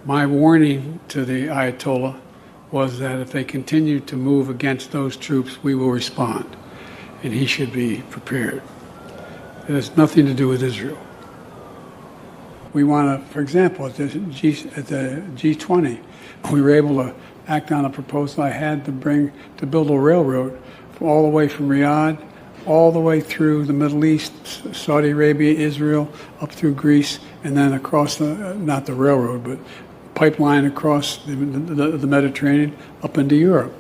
My warning to the Ayatollah was that if they continue to move against those troops, we will respond, and he should be prepared. It has nothing to do with Israel. We want to, for example, at the G20, we were able to act on a proposal I had to build a railroad all the way from Riyadh, all the way through the Middle East, Saudi Arabia, Israel, up through Greece, and then across not the railroad, but pipeline across the Mediterranean up into Europe.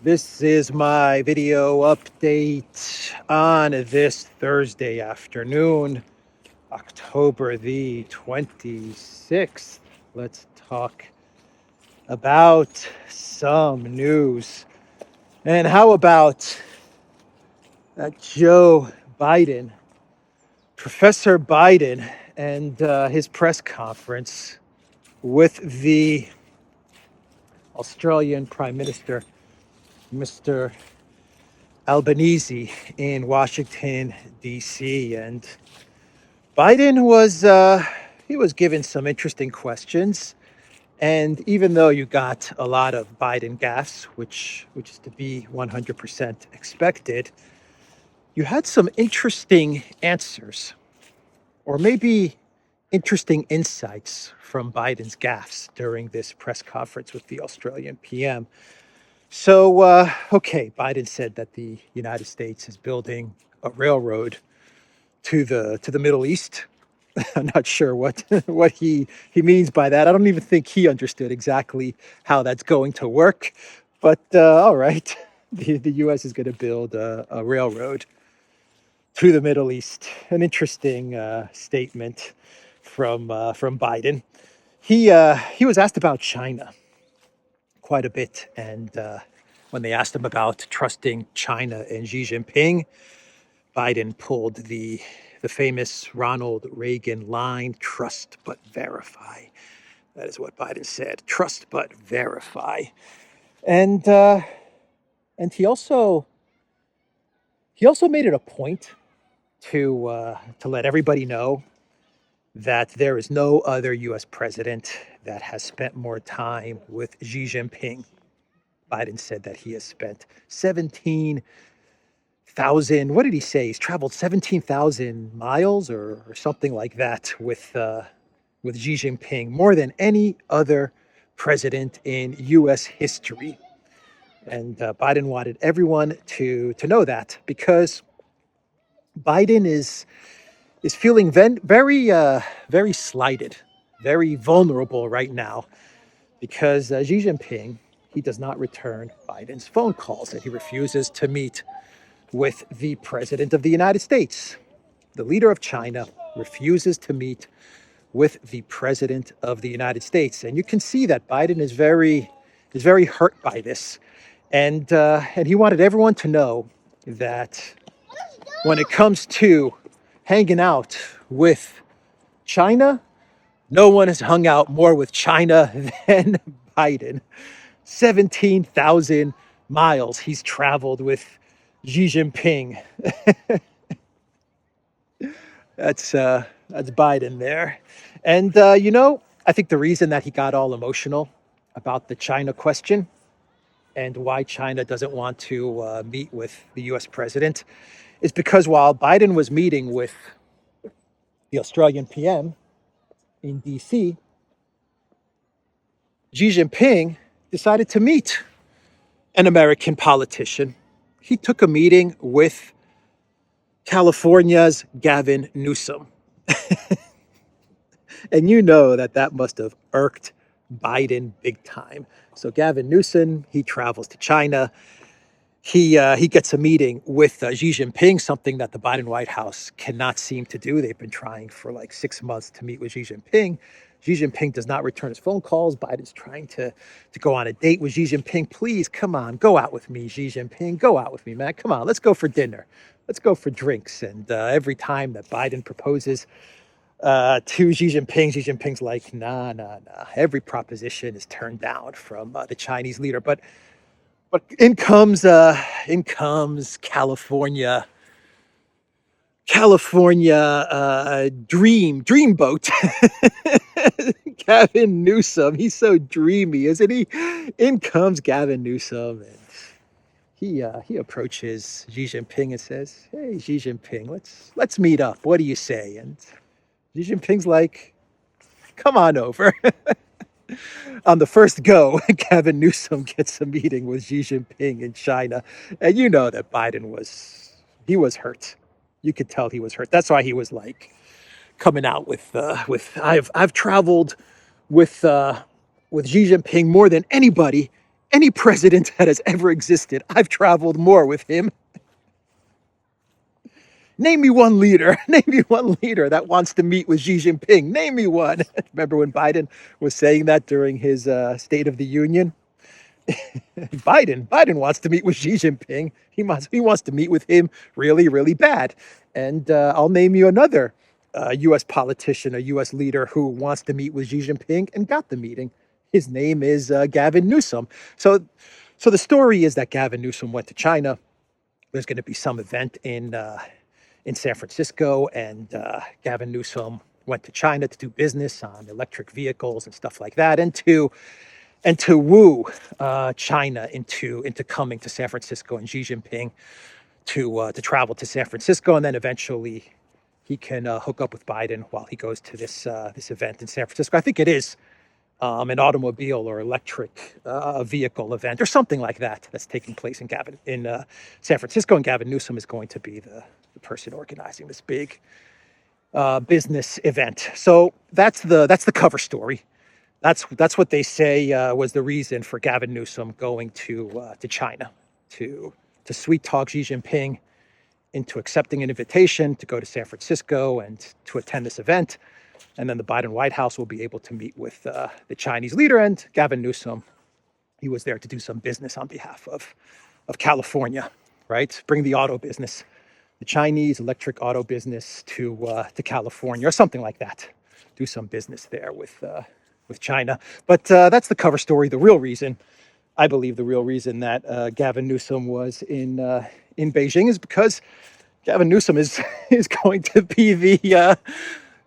This is my video update on this Thursday afternoon, October the 26th. Let's talk about some news. And how about Joe Biden, Professor Biden, and his press conference with the Australian Prime Minister, Mr. Albanese, in Washington, D.C. And Biden was given some interesting questions. And even though you got a lot of Biden gaffes, which is to be 100% expected, you had some interesting answers, or maybe interesting insights from Biden's gaffes during this press conference with the Australian PM. So, okay, Biden said that the United States is building a railroad to the Middle East. I'm not sure what he means by that. I don't even think he understood exactly how that's going to work. But all right, the U.S. is going to build a railroad to the Middle East. An interesting statement from Biden. He was asked about China quite a bit, and when they asked him about trusting China and Xi Jinping, Biden pulled the famous Ronald Reagan line: "Trust but verify." That is what Biden said: "Trust but verify." And he also made it a point to let everybody know that there is no other U.S. president that has spent more time with Xi Jinping. Biden said that he has spent 17,000, what did he say? He's traveled 17,000 miles or something like that with Xi Jinping, more than any other president in U.S. history. And Biden wanted everyone to know that, because Biden is feeling very slighted, very vulnerable right now, because Xi Jinping, he does not return Biden's phone calls, and he refuses to meet with the president of the United States. The leader of China refuses to meet with the president of the United States, and you can see that Biden is very hurt by this, and he wanted everyone to know that when it comes to hanging out with China, no one has hung out more with China than Biden. 17,000 miles he's traveled with Xi Jinping. That's Biden there. And, I think the reason that he got all emotional about the China question and why China doesn't want to meet with the U.S. president is because while Biden was meeting with the Australian PM in D.C., Xi Jinping decided to meet an American politician. He took a meeting with California's Gavin Newsom. And you know that must have irked Biden big time. So Gavin Newsom, he travels to China. He gets a meeting with Xi Jinping, something that the Biden White House cannot seem to do. They've been trying for like 6 months to meet with Xi Jinping. Xi Jinping does not return his phone calls. Biden's trying to go on a date with Xi Jinping. Please, come on, go out with me, Xi Jinping. Go out with me, man. Come on, let's go for dinner. Let's go for drinks. And every time that Biden proposes to Xi Jinping's like, nah. Every proposition is turned down from the Chinese leader. But in comes California California dreamboat. Gavin Newsom. He's so dreamy, isn't he? In comes Gavin Newsom, and he approaches Xi Jinping and says, "Hey, Xi Jinping, let's meet up. What do you say?" And Xi Jinping's like, "Come on over." On the first go, Gavin Newsom gets a meeting with Xi Jinping in China, and you know that Biden was hurt. You could tell he was hurt. That's why he was like coming out with I've traveled with Xi Jinping more than anybody, any president that has ever existed. I've traveled more with him. Name me one leader. Name me one leader that wants to meet with Xi Jinping. Name me one. Remember when Biden was saying that during his State of the Union? Biden wants to meet with Xi Jinping. He wants to meet with him really, really bad. And I'll name you another U.S. politician, a U.S. leader who wants to meet with Xi Jinping and got the meeting. His name is Gavin Newsom. So the story is that Gavin Newsom went to China. There's going to be some event in San Francisco, and Gavin Newsom went to China to do business on electric vehicles and stuff like that, and to woo China into coming to San Francisco, and Xi Jinping to travel to San Francisco, and then eventually he can hook up with Biden while he goes to this event in San Francisco. I think it is an automobile or electric vehicle event or something like that that's taking place in San Francisco, and Gavin Newsom is going to be the person organizing this big business event. So that's the cover story. That's what they say was the reason for Gavin Newsom going to China to sweet talk Xi Jinping into accepting an invitation to go to San Francisco and to attend this event. And then the Biden White House will be able to meet with the Chinese leader, and Gavin Newsom. He was there to do some business on behalf of California, right? Bring the auto business, the Chinese electric auto business to California or something like that. Do some business there with China. But that's the cover story. The real reason, I believe, that Gavin Newsom was in Beijing is because Gavin Newsom is going to be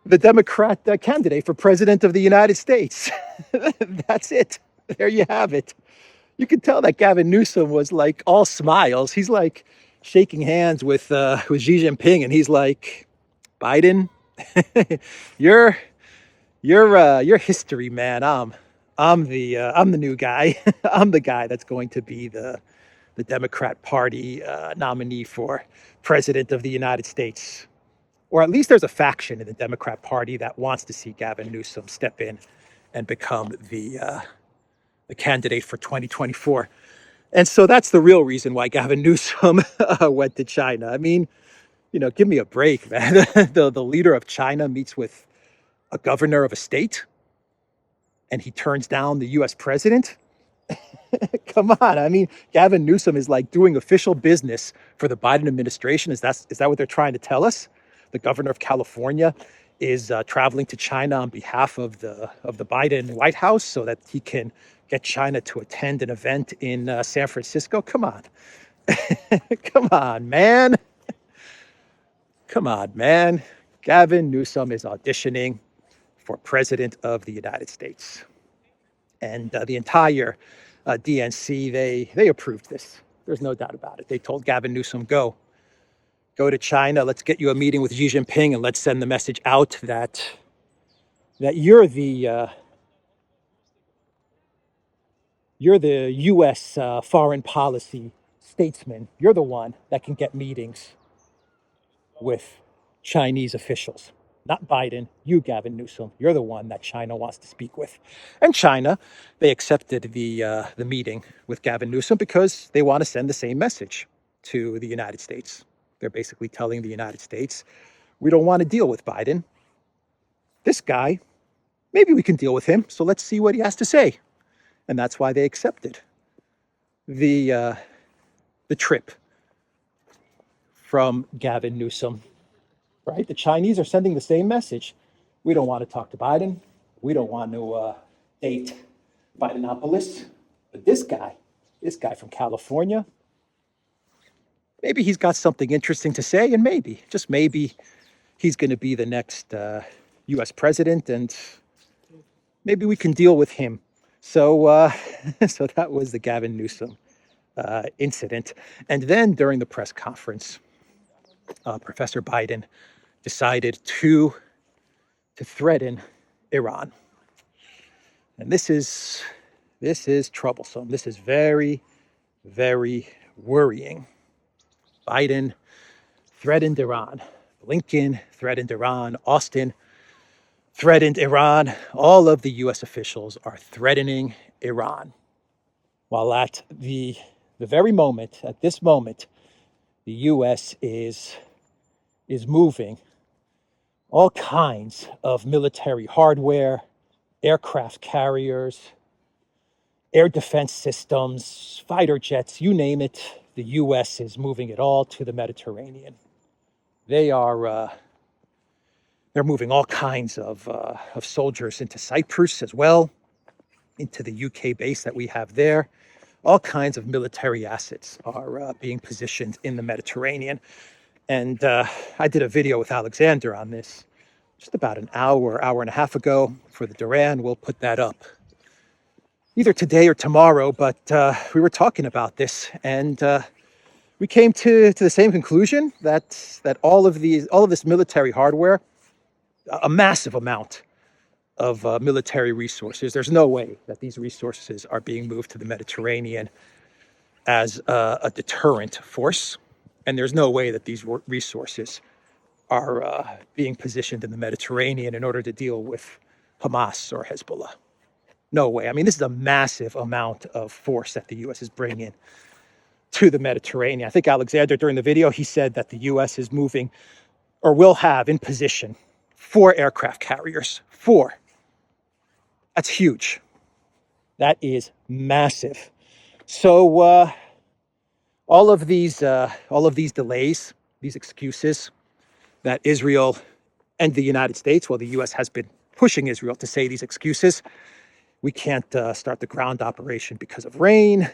the Democrat candidate for president of the United States. That's it. There you have it. You can tell that Gavin Newsom was like all smiles. He's like shaking hands with Xi Jinping, and he's like, "Biden, you're history, man. I'm the new guy. I'm the guy that's going to be the Democrat Party nominee for president of the United States." Or at least there's a faction in the Democrat Party that wants to see Gavin Newsom step in and become the candidate for 2024. And so that's the real reason why Gavin Newsom went to China. I mean, give me a break, man. The leader of China meets with a governor of a state, and he turns down the U.S. president. Come on. I mean, Gavin Newsom is like doing official business for the Biden administration. Is that what they're trying to tell us? The governor of California is traveling to China on behalf of the Biden White House so that he can get China to attend an event in San Francisco. Come on. Come on, man. Come on, man. Gavin Newsom is auditioning for president of the United States. And the entire DNC, they approved this. There's no doubt about it. They told Gavin Newsom, go to China. Let's get you a meeting with Xi Jinping, and let's send the message out that you're the U.S. Foreign policy statesman. You're the one that can get meetings with Chinese officials. Not Biden, you, Gavin Newsom. You're the one that China wants to speak with. And China, they accepted the meeting with Gavin Newsom because they want to send the same message to the United States. They're basically telling the United States, we don't want to deal with Biden. This guy, maybe we can deal with him, so let's see what he has to say. And that's why they accepted the trip from Gavin Newsom. Right? The Chinese are sending the same message. We don't want to talk to Biden. We don't want to date Bidenopolis. But this guy from California, maybe he's got something interesting to say, and maybe, just maybe, he's going to be the next U.S. president, and maybe we can deal with him. So, so that was the Gavin Newsom incident. And then during the press conference, Professor Biden decided to threaten Iran, and this is troublesome. This is very, very worrying. Biden threatened Iran. Blinken threatened Iran. Austin threatened Iran. All of the U.S. officials are threatening Iran. While at the very moment, at this moment, the U.S. is moving all kinds of military hardware, aircraft carriers, air defense systems, fighter jets, you name it. The U.S. is moving it all to the Mediterranean. They're moving all kinds of soldiers into Cyprus as well, into the UK base that we have there. All kinds of military assets are being positioned in the Mediterranean. And I did a video with Alexander on this just about an hour and a half ago for the Duran. We'll put that up either today or tomorrow, but we were talking about this, and we came to the same conclusion that all of this military hardware, a massive amount of military resources, there's no way that these resources are being moved to the Mediterranean as a deterrent force, and there's no way that these resources are being positioned in the Mediterranean in order to deal with Hamas or Hezbollah. No way. I mean, this is a massive amount of force that the U.S. is bringing to the Mediterranean. I think Alexander, during the video, he said that the U.S. is moving or will have in position 4 aircraft carriers. 4. That's huge. That is massive. So all of these delays, these excuses that Israel and the United States, well, the U.S. has been pushing Israel to say these excuses. We can't start the ground operation because of rain.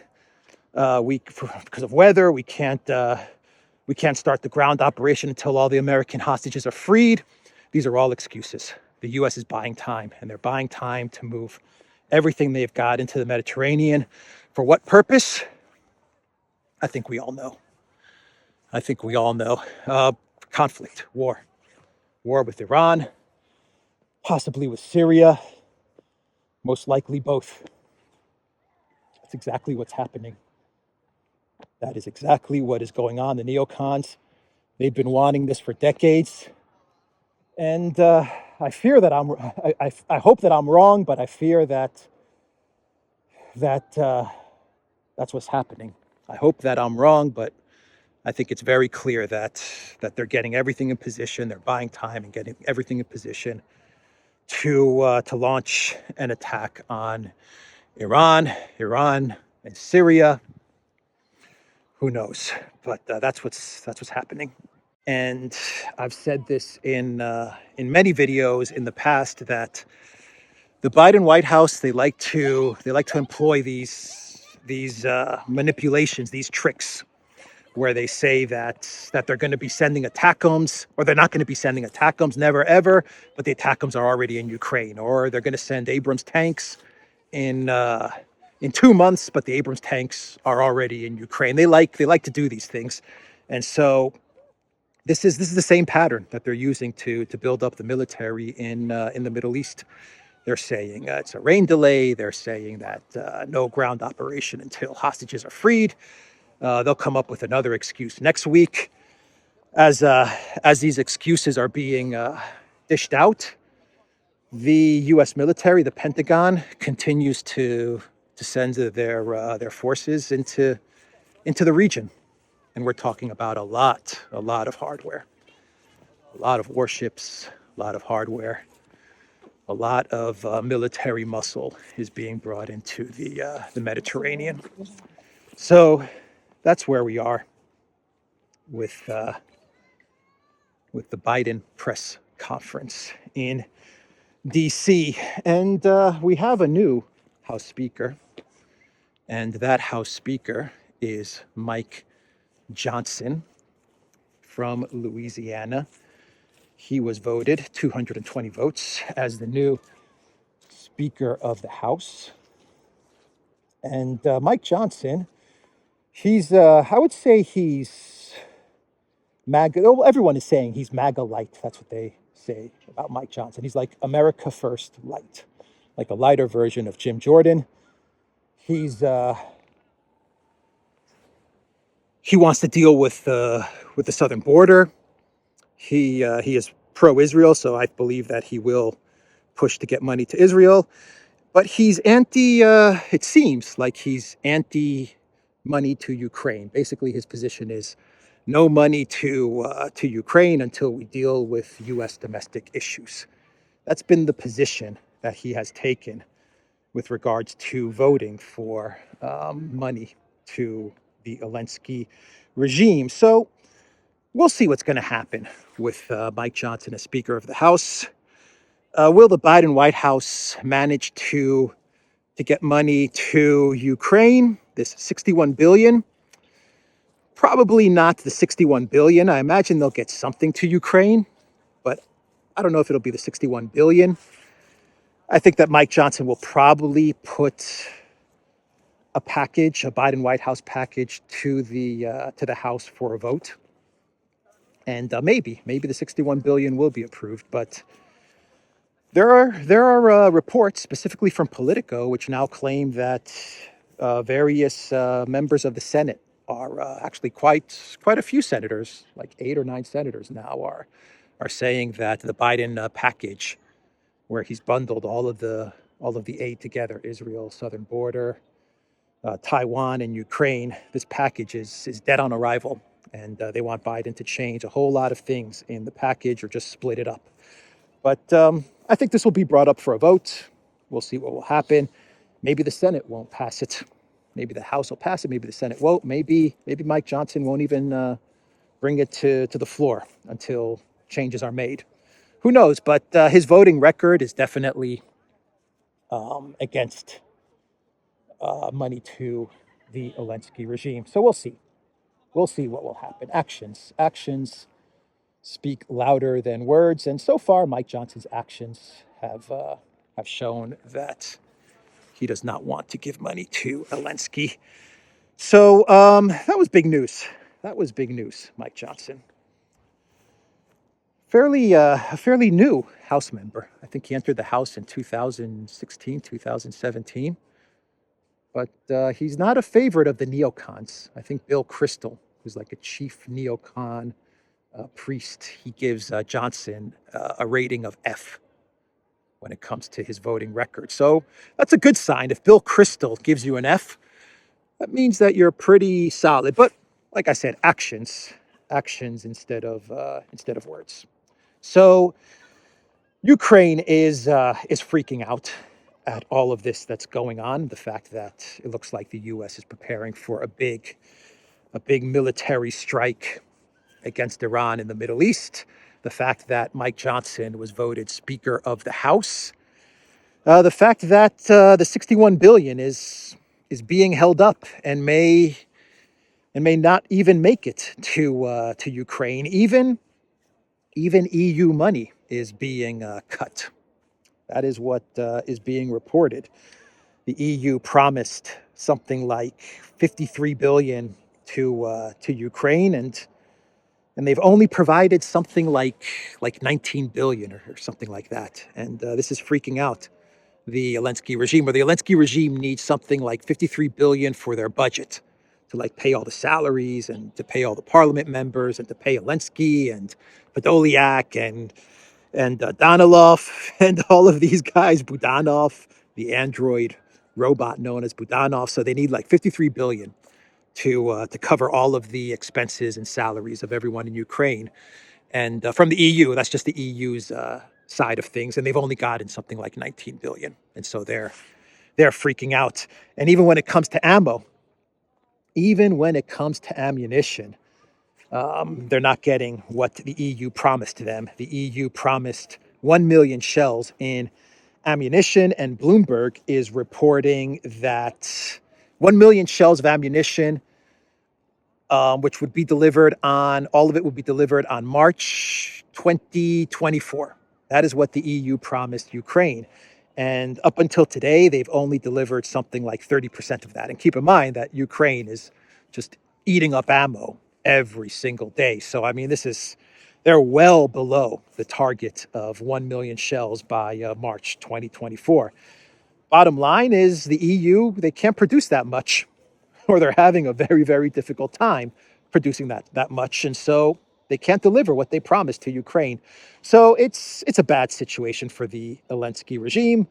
Because of weather. We can't start the ground operation until all the American hostages are freed. These are all excuses. The U.S. is buying time, and they're buying time to move everything they've got into the Mediterranean. For what purpose? I think we all know. Conflict, war with Iran, possibly with Syria, most likely both. That's exactly what's happening. That is exactly what is going on. The neocons, they've been wanting this for decades. And I fear that I hope that I'm wrong, but I fear that that's what's happening. I hope that I'm wrong, but I think it's very clear that they're getting everything in position. They're buying time and getting everything in position to launch an attack on Iran and Syria. Who knows? But that's what's happening. And I've said this in many videos in the past that the Biden White House, they like to employ these manipulations, these tricks, where they say that they're going to be sending ATACMS, or they're not going to be sending ATACMS, never ever, but the ATACMS are already in Ukraine, or they're going to send Abrams tanks in 2 months, but the Abrams tanks are already in Ukraine. They like to do these things, and so this is the same pattern that they're using to build up the military in the Middle East. They're saying it's a rain delay. They're saying that no ground operation until hostages are freed. They'll come up with another excuse next week. As these excuses are being dished out, the U.S. military, the Pentagon, continues to send their forces into the region, and we're talking about a lot of hardware, a lot of warships, a lot of hardware, a lot of military muscle is being brought into the Mediterranean. So that's where we are with the Biden press conference in D.C. And we have a new House Speaker, and that House Speaker is Mike Johnson from Louisiana. He was voted 220 votes as the new Speaker of the House. And Mike Johnson, I would say he's MAGA. Well, everyone is saying he's MAGA light. That's what they say about Mike Johnson. He's like America First light, like a lighter version of Jim Jordan. He wants to deal with the southern border. He is pro-Israel, so I believe that he will push to get money to Israel. But he's anti. It seems like he's anti money to Ukraine. Basically, his position is no money to Ukraine until we deal with U.S. domestic issues. That's been the position that he has taken with regards to voting for money to the Zelensky regime. So we'll see what's going to happen with Mike Johnson as Speaker of the House. Will the Biden White House manage to get money to Ukraine? This 61 billion? Probably not the 61 billion. I imagine they'll get something to Ukraine, but I don't know if it'll be the 61 billion. I think that Mike Johnson will probably put a package, a Biden White House package, to the House for a vote, and maybe the 61 billion will be approved. But there are reports, specifically from Politico, which now claim that various members of the Senate are actually quite a few senators, like 8 or 9 senators now, are saying that the Biden package, where he's bundled all of the aid together, Israel, southern border, Taiwan, and Ukraine, this package is dead on arrival, and they want Biden to change a whole lot of things in the package or just split it up. But I think this will be brought up for a vote. We'll see what will happen. Maybe the Senate won't pass it. Maybe the House will pass it. Maybe the Senate won't. Maybe Mike Johnson won't even bring it to the floor until changes are made. Who knows? But his voting record is definitely against money to the Zelensky regime. So we'll see. We'll see what will happen. Actions speak louder than words, and so far, Mike Johnson's actions have shown that he does not want to give money to Zelensky. So that was big news. Mike Johnson, a fairly new House member. I think he entered the House in 2016, 2017. But he's not a favorite of the neocons. I think Bill Kristol, who's like a chief neocon priest, he gives Johnson a rating of F when it comes to his voting record. So that's a good sign. If Bill Kristol gives you an F, that means that you're pretty solid. But like I said, actions instead of words. So Ukraine is freaking out at all of this that's going on. The fact that it looks like the U.S. is preparing for a big military strike against Iran in the Middle East. The fact that Mike Johnson was voted Speaker of the House. The fact that the 61 billion is being held up and may not even make it to Ukraine. Even EU money is being cut. That is what is being reported. The EU promised something like 53 billion to Ukraine, and they've only provided something like 19 billion or something like that. And this is freaking out the Zelensky regime, where the Zelensky regime needs something like 53 billion for their budget to like pay all the salaries and to pay all the parliament members and to pay Zelensky and Podolyak and Danilov and all of these guys, Budanov, the android robot known as Budanov. So they need like 53 billion to cover all of the expenses and salaries of everyone in Ukraine. And from the EU, that's just the EU's side of things, and they've only gotten something like 19 billion. And so they're freaking out. And even when it comes to ammo, even when it comes to ammunition, they're not getting what the EU promised them. The EU promised 1 million shells in ammunition, and Bloomberg is reporting that 1 million shells of ammunition which would be delivered on, all of it would be delivered on March 2024. That is what the EU promised Ukraine. And up until today, they've only delivered something like 30% of that. And keep in mind that Ukraine is just eating up ammo every single day. So, I mean, they're well below the target of 1 million shells by March 2024. Bottom line is the EU, they can't produce that much, or they're having a very, very difficult time producing that much. And so they can't deliver what they promised to Ukraine. So it's a bad situation for the Zelensky regime.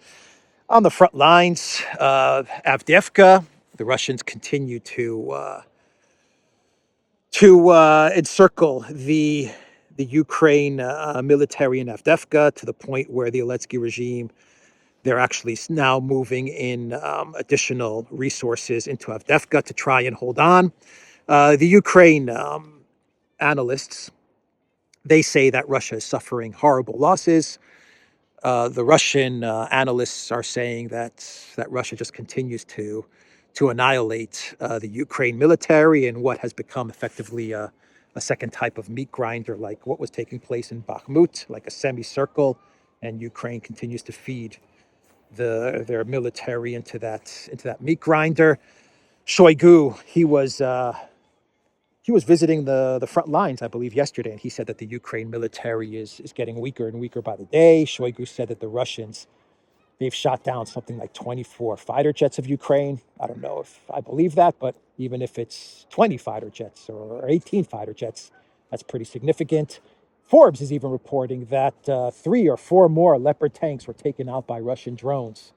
On the front lines, Avdiivka, the Russians continue to encircle the Ukraine military in Avdiivka, to the point where the Zelensky regime, they're actually now moving in additional resources into Avdiivka to try and hold on. The Ukraine analysts, they say that Russia is suffering horrible losses. The Russian analysts are saying that Russia just continues to annihilate the Ukraine military in what has become effectively a second type of meat grinder, like what was taking place in Bakhmut, like a semicircle, and Ukraine continues to feed their military into that meat grinder. Shoigu, he was visiting the front lines, I believe, yesterday, and he said that the Ukraine military is getting weaker and weaker by the day. Shoigu said that the Russians, they've shot down something like 24 fighter jets of Ukraine. I don't know if I believe that, but even if it's 20 fighter jets or 18 fighter jets, that's pretty significant. Forbes is even reporting that 3 or 4 more Leopard tanks were taken out by Russian drones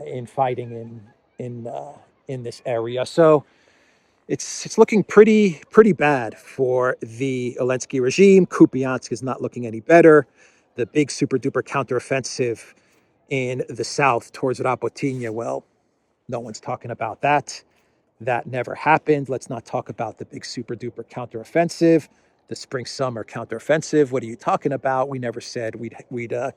in fighting in this area. So it's looking pretty bad for the Zelensky regime. Kupiansk is not looking any better. The big super duper counteroffensive in the south towards Rapotinya, well, no one's talking about that. That never happened. Let's not talk about the big super duper counteroffensive, the spring summer counteroffensive. What are you talking about? We never said we'd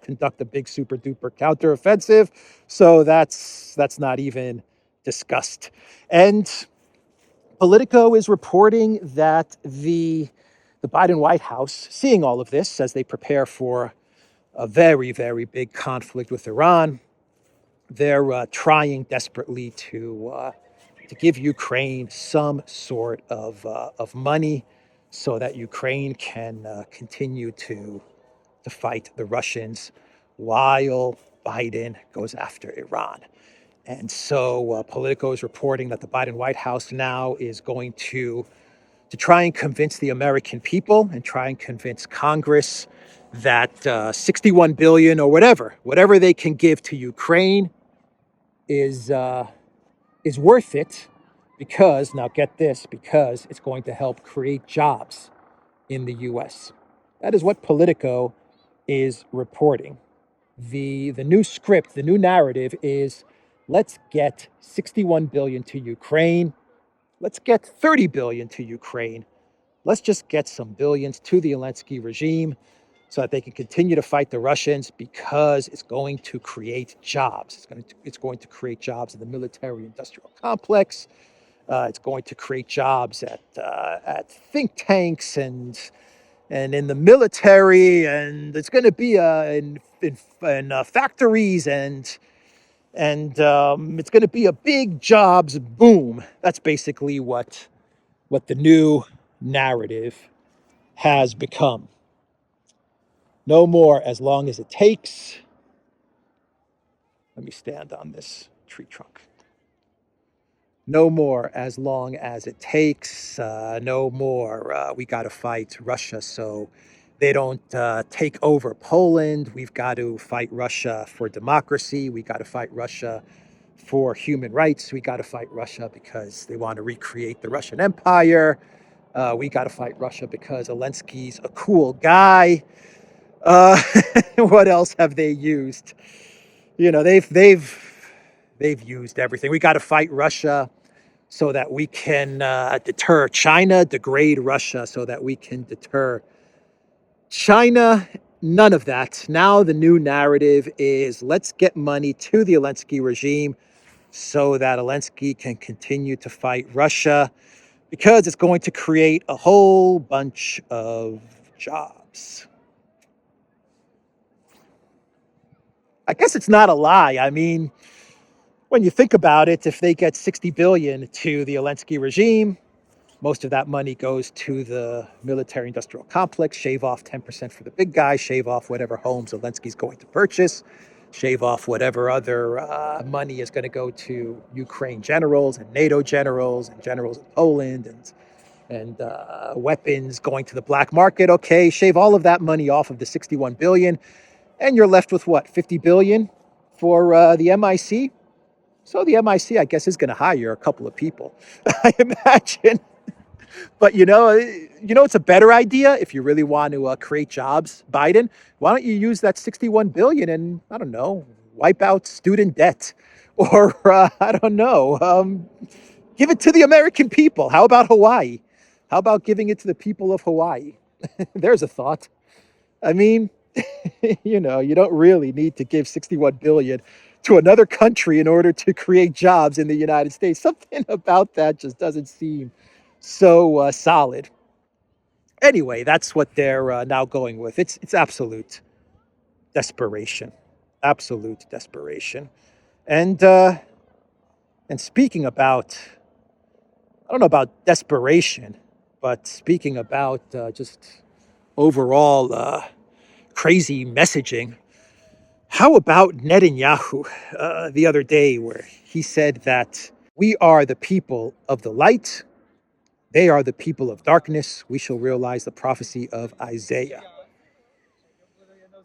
conduct a big super duper counteroffensive. So that's not even discussed. And Politico is reporting that the Biden White House, seeing all of this as they prepare for a very, very big conflict with Iran, they're trying desperately to give Ukraine some sort of money so that Ukraine can continue to fight the Russians while Biden goes after Iran. And so Politico is reporting that the Biden White House now is going to try and convince the American people and try and convince Congress that 61 billion or whatever they can give to Ukraine is worth it, because, now get this, because it's going to help create jobs in the U.S. That is what Politico is reporting. The new script, the new narrative is, let's get 61 billion to Ukraine. Let's get 30 billion to Ukraine. Let's just get some billions to the Zelensky regime so that they can continue to fight the Russians, because it's going to create jobs. It's going to create jobs in the military-industrial complex. It's going to create jobs at think tanks and in the military, and it's going to be in factories, and it's going to be a big jobs boom. That's basically what the new narrative has become. No more as long as it takes. Let me stand on this tree trunk. No more as long as it takes. No more. We got to fight Russia so they don't take over Poland. We've got to fight Russia for democracy. We got to fight Russia for human rights. We got to fight Russia because they want to recreate the Russian Empire. We got to fight Russia because Zelensky's a cool guy. What else have they used? They've used everything. We got to fight Russia so that we can deter China, degrade Russia so that we can deter China. None of that. Now the new narrative is, let's get money to the Zelensky regime so that Zelensky can continue to fight Russia. because it's going to create a whole bunch of jobs. I guess it's not a lie. I mean, when you think about it, if they get 60 billion to the Zelensky regime, most of that money goes to the military industrial complex, shave off 10% for the big guy, shave off whatever homes Zelensky's going to purchase, shave off whatever other money is going to go to Ukraine generals and NATO generals and generals in Poland and weapons going to the black market. Okay, shave all of that money off of the 61 billion, and you're left with what, 50 billion for the MIC? So the MIC, I guess, is going to hire a couple of people, I imagine. But it's a better idea if you really want to create jobs, Biden. Why don't you use that 61 billion and, I don't know, wipe out student debt, or I don't know, give it to the American people. How about Hawaii? How about giving it to the people of Hawaii? There's a thought. I mean, you don't really need to give 61 billion to another country in order to create jobs in the United States. Something about that just doesn't seem so solid. Anyway, that's what they're now going with. It's absolute desperation, absolute desperation. And speaking about, I don't know about desperation, but speaking about just overall crazy messaging. How about Netanyahu the other day, where he said that we are the people of the light, they are the people of darkness, we shall realize the prophecy of Isaiah.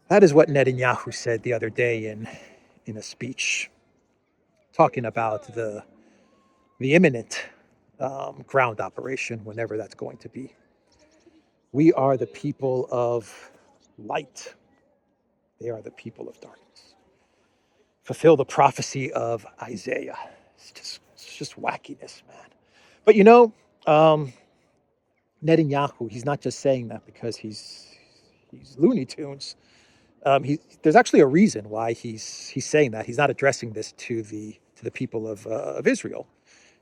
That is what Netanyahu said the other day in a speech, talking about the imminent ground operation, whenever that's going to be. We are the people of light, they are the people of darkness. Fulfill the prophecy of Isaiah. It's just wackiness, man. But Netanyahu, he's not just saying that because he's Looney Tunes. There's actually a reason why he's saying that. He's not addressing this to the people of Israel.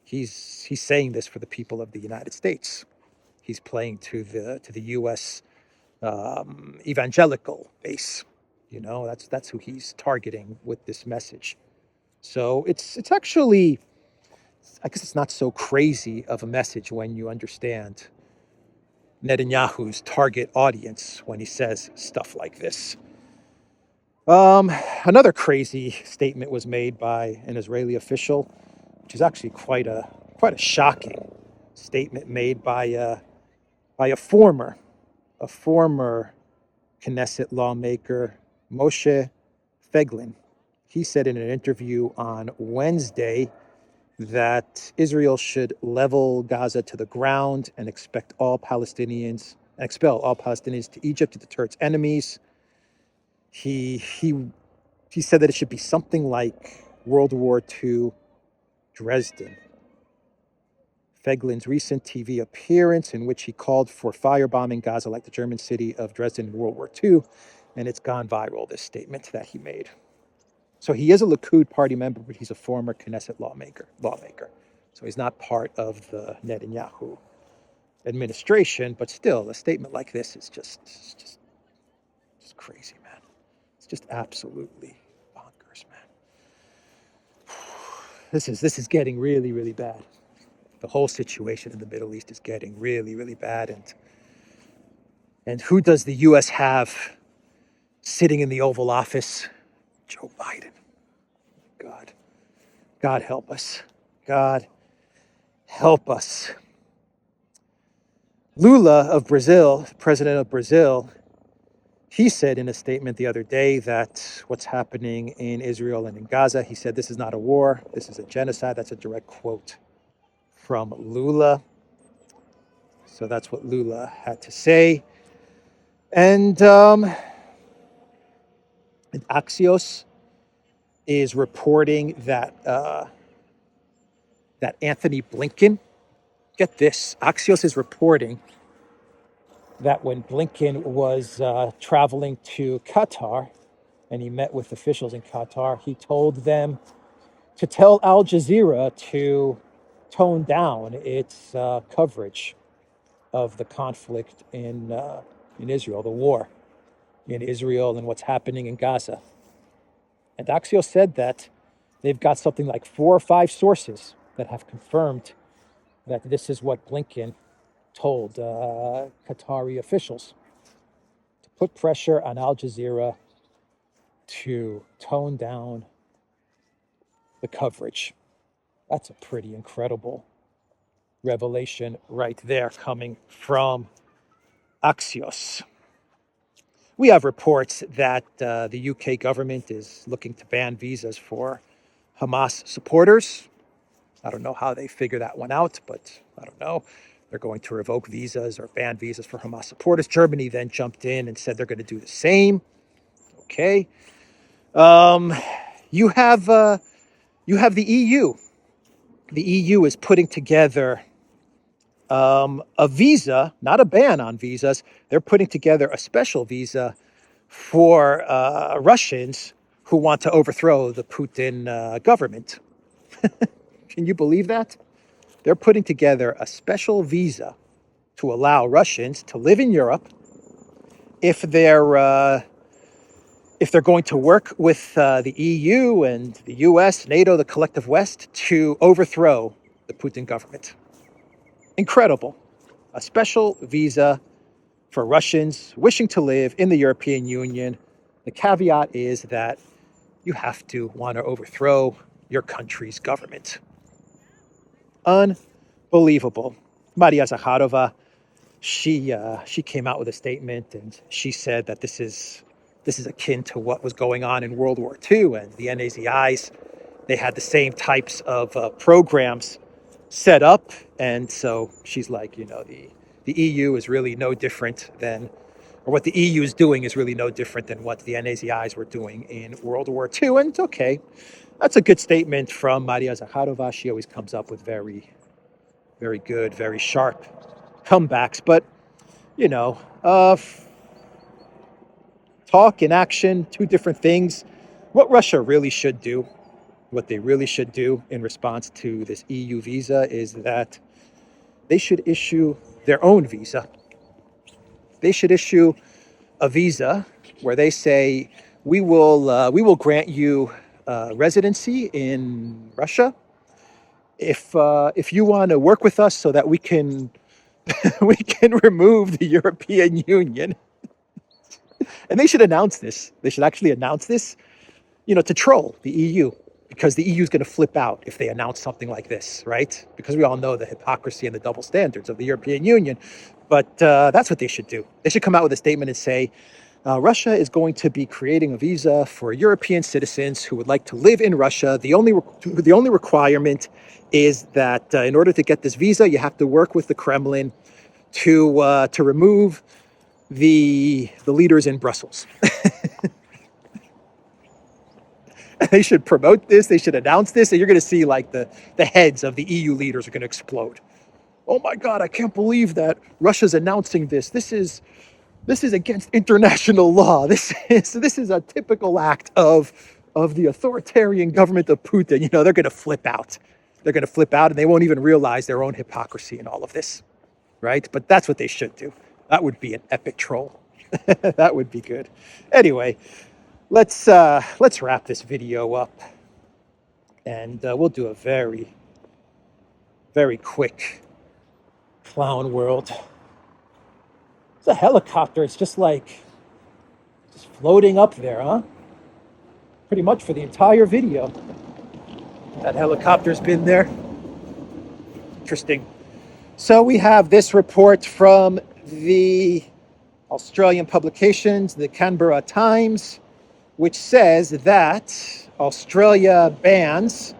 He's saying this for the people of the United States. He's playing to the U.S. Evangelical base. That's who he's targeting with this message. So it's actually, I guess it's not so crazy of a message when you understand Netanyahu's target audience when he says stuff like this. Another crazy statement was made by an Israeli official, which is actually quite a shocking statement made by a former Knesset lawmaker, Moshe Feiglin. He said in an interview on Wednesday that Israel should level Gaza to the ground and expel all Palestinians to Egypt to deter its enemies. He said that it should be something like World War II Dresden. Feiglin's recent TV appearance, in which he called for firebombing Gaza like the German city of Dresden in World War II, and it's gone viral, this statement that he made. So he is a Likud party member, but he's a former Knesset lawmaker. So he's not part of the Netanyahu administration, but still, a statement like this is just crazy, man. It's just absolutely bonkers, man. This is getting really, really bad. The whole situation in the Middle East is getting really, really bad. And who does the U.S. have sitting in the Oval Office? Joe Biden. God help us. God help us. Lula of Brazil, president of Brazil, he said in a statement the other day that what's happening in Israel and in Gaza, he said, this is not a war, this is a genocide. That's a direct quote from Lula. So that's what Lula had to say. And Axios is reporting that Anthony Blinken, get this, Axios is reporting that when Blinken was traveling to Qatar and he met with officials in Qatar, he told them to tell Al Jazeera to toned down its coverage of the conflict in Israel, the war in Israel and what's happening in Gaza. And Axios said that they've got something like 4 or 5 sources that have confirmed that this is what Blinken told Qatari officials to put pressure on Al Jazeera to tone down the coverage. That's a pretty incredible revelation right there coming from Axios. We have reports that the UK government is looking to ban visas for Hamas supporters. I don't know how they figure that one out, but I don't know. They're going to revoke visas or ban visas for Hamas supporters. Germany then jumped in and said they're going to do the same. Okay. You have the EU. The EU is putting together a visa, not a ban on visas. They're putting together a special visa for Russians who want to overthrow the Putin government. Can you believe that? They're putting together a special visa to allow Russians to live in Europe if they're going to work with the EU and the US, NATO, the collective West, to overthrow the Putin government. Incredible. A special visa for Russians wishing to live in the European Union. The caveat is that you have to want to overthrow your country's government. Unbelievable. Maria Zakharova, she came out with a statement and she said that this is akin to what was going on in World War II, and the NAZIs, they had the same types of programs set up, and so she's like, the EU is really no different than, or what the EU is doing is really no different than what the NAZIs were doing in World War II. And okay, that's a good statement from Maria Zakharova. She always comes up with very, very good, very sharp comebacks. But, talk and action, 2 different things. What Russia really should do, what they really should do in response to this EU visa is that they should issue their own visa. They should issue a visa where they say, we will grant you residency in Russia if you want to work with us so that we can we can remove the European Union. And they should announce this. They should actually announce this, to troll the EU, because the EU is going to flip out if they announce something like this, right? Because we all know the hypocrisy and the double standards of the European Union. But that's what they should do. They should come out with a statement and say, Russia is going to be creating a visa for European citizens who would like to live in Russia. The only requirement is that in order to get this visa, you have to work with the Kremlin to remove the leaders in Brussels. They should promote this. They should announce this, and you're going to see like the heads of the EU leaders are going to explode. Oh my God, I can't believe that Russia's announcing this. This is against international law. This is a typical act of the authoritarian government of Putin. They're going to flip out. They're going to flip out, and they won't even realize their own hypocrisy in all of this, right? But that's what they should do. That would be an epic troll. That would be good. Anyway, let's wrap this video up, and we'll do a very, very quick clown world. It's a helicopter. It's just floating up there, huh? Pretty much for the entire video. That helicopter's been there. Interesting. So we have this report from the Australian publications, the Canberra Times, which says that Australia bans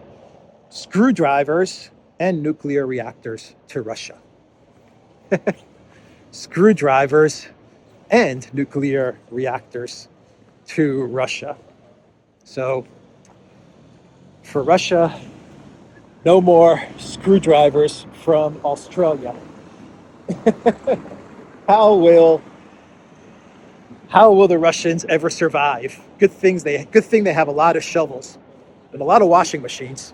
screwdrivers and nuclear reactors to Russia. Screwdrivers and nuclear reactors to Russia. So for Russia, no more screwdrivers from Australia. How will the Russians ever survive? Good thing they have a lot of shovels and a lot of washing machines.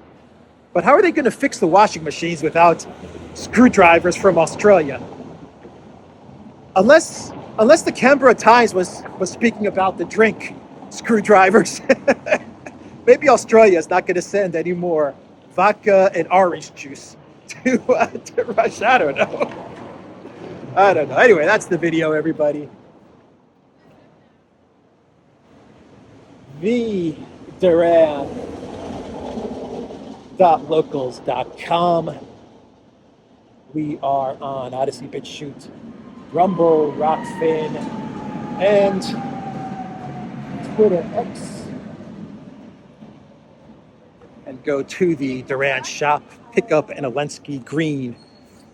But how are they going to fix the washing machines without screwdrivers from Australia? Unless the Canberra Times was speaking about the drink screwdrivers. Maybe Australia is not going to send any more vodka and orange juice to Russia. I don't know. I don't know. Anyway, that's the video, everybody. The Duran.locals.com. We are on ODYSEE, BitChute, Rumble, Rockfin, and Twitter X. And go to the Duran shop, pick up an Alensky green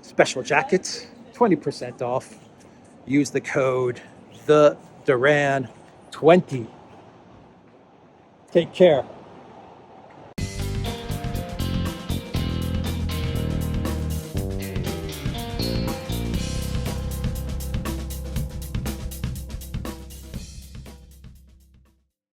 special jacket, 20% off. Use the code TheDuran20. Take care.